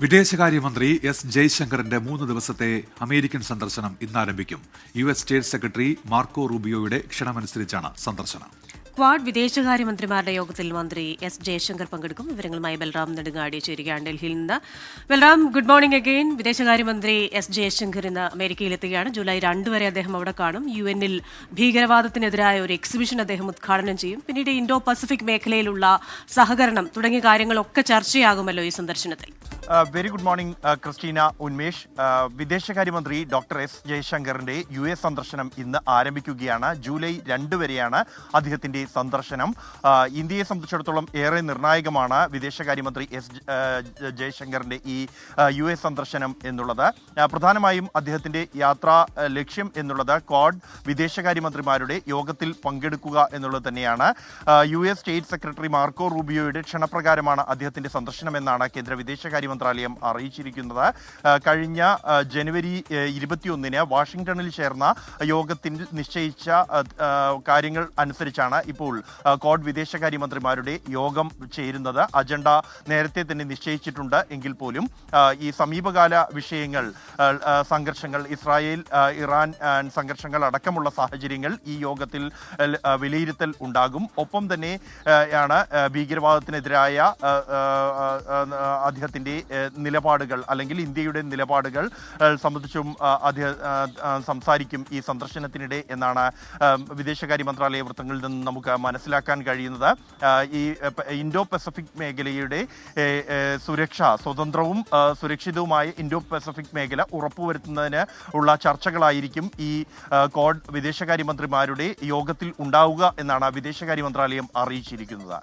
വിദേശകാര്യമന്ത്രി എസ് ജയശങ്കറിന്റെ 3 ദിവസത്തെ അമേരിക്കൻ സന്ദർശനം ഇന്ന് ആരംഭിക്കും. US സ്റ്റേറ്റ് സെക്രട്ടറി മാർക്കോ റൂബിയോയുടെ ക്ഷണമനുസരിച്ചാണ് സന്ദർശനം. ക്വാഡ് വിദേശകാര്യമന്ത്രിമാരുടെ യോഗത്തിൽ മന്ത്രി എസ് ജയശങ്കർ പങ്കെടുക്കും. വിവരങ്ങളുമായി ബൽറാം നെടുങ്ങാടി ചേരുകയാണ് ഡൽഹിയിൽ നിന്ന്. Balram, good morning again. വിദേശകാര്യമന്ത്രി എസ് ജയശങ്കർ ഇന്ന് അമേരിക്കയിലെത്തുകയാണ്. ജൂലൈ 2 വരെ അദ്ദേഹം അവിടെ കാണും. UN-ൽ ഭീകരവാദത്തിനെതിരായ ഒരു എക്സിബിഷൻ അദ്ദേഹം ഉദ്ഘാടനം ചെയ്യും. പിന്നീട് ഇൻഡോ പസഫിക് മേഖലയിലുള്ള സഹകരണം തുടങ്ങിയ കാര്യങ്ങളൊക്കെ ചർച്ചയാകുമല്ലോ ഈ സന്ദർശനത്തിൽ. Very good morning Christina, Unmesh. വിദേശകാര്യമന്ത്രി ഡോക്ടർ എസ് ജയശങ്കറിന്റെ US സന്ദർശനം ഇന്ന് ആരംഭിക്കുകയാണ്. ജൂലൈ 2 വരെയാണ് അദ്ദേഹത്തിന്റെ സന്ദർശനം. ഇന്ത്യയെ സംബന്ധിച്ചിടത്തോളം ഏറെ നിർണായകമാണ് വിദേശകാര്യമന്ത്രി എസ് ജയശങ്കറിന്റെ ഈ US സന്ദർശനം എന്നുള്ളത്. പ്രധാനമായും അദ്ദേഹത്തിന്റെ യാത്രാ ലക്ഷ്യം എന്നുള്ളത് ക്വാഡ് വിദേശകാര്യമന്ത്രിമാരുടെ യോഗത്തിൽ പങ്കെടുക്കുക എന്നുള്ളത് തന്നെയാണ്. US സ്റ്റേറ്റ് സെക്രട്ടറി മാർക്കോ റൂബിയോയുടെ ക്ഷണപ്രകാരമാണ് അദ്ദേഹത്തിന്റെ സന്ദർശനം എന്നാണ് കേന്ദ്ര വിദേശകാര്യ മന്ത്രാലയം അറിയിച്ചിരിക്കുന്നത്. കഴിഞ്ഞ ജനുവരി 21 വാഷിംഗ്ടണിൽ ചേർന്ന യോഗത്തിൽ നിശ്ചയിച്ച കാര്യങ്ങൾ അനുസരിച്ചാണ് ഇപ്പോൾ ക്വാഡ് വിദേശകാര്യമന്ത്രിമാരുടെ യോഗം ചേരുന്നത്. അജണ്ട നേരത്തെ തന്നെ നിശ്ചയിച്ചിട്ടുണ്ട് എങ്കിൽ പോലും ഈ സമീപകാല വിഷയങ്ങൾ, സംഘർഷങ്ങൾ, ഇസ്രായേൽ ഇറാൻ സംഘർഷങ്ങൾ അടക്കമുള്ള സാഹചര്യങ്ങൾ ഈ യോഗത്തിൽ വിലയിരുത്തൽ ഉണ്ടാകും. ഒപ്പം തന്നെ ആണ് ഭീകരവാദത്തിനെതിരായ അദ്ദേഹത്തിന്റെ നിലപാടുകൾ അല്ലെങ്കിൽ ഇന്ത്യയുടെ നിലപാടുകൾ സംബന്ധിച്ചും സംസാരിക്കും ഈ സന്ദർശനത്തിനിടെ എന്നാണ് വിദേശകാര്യ മന്ത്രാലയ വൃത്തങ്ങളിൽ നിന്ന് നമുക്ക് മനസ്സിലാക്കാൻ കഴിയുന്നത്. ഈ ഇൻഡോ പസഫിക് മേഖലയുടെ സുരക്ഷ, സ്വതന്ത്രവും സുരക്ഷിതവുമായ ഇൻഡോ പസഫിക് മേഖല ഉറപ്പുവരുത്തുന്നതിന് ഉള്ള ചർച്ചകളായിരിക്കും ഈ ക്വാഡ് വിദേശകാര്യമന്ത്രിമാരുടെ യോഗത്തിൽ ഉണ്ടാവുക എന്നാണ് വിദേശകാര്യ മന്ത്രാലയം അറിയിച്ചിരിക്കുന്നത്.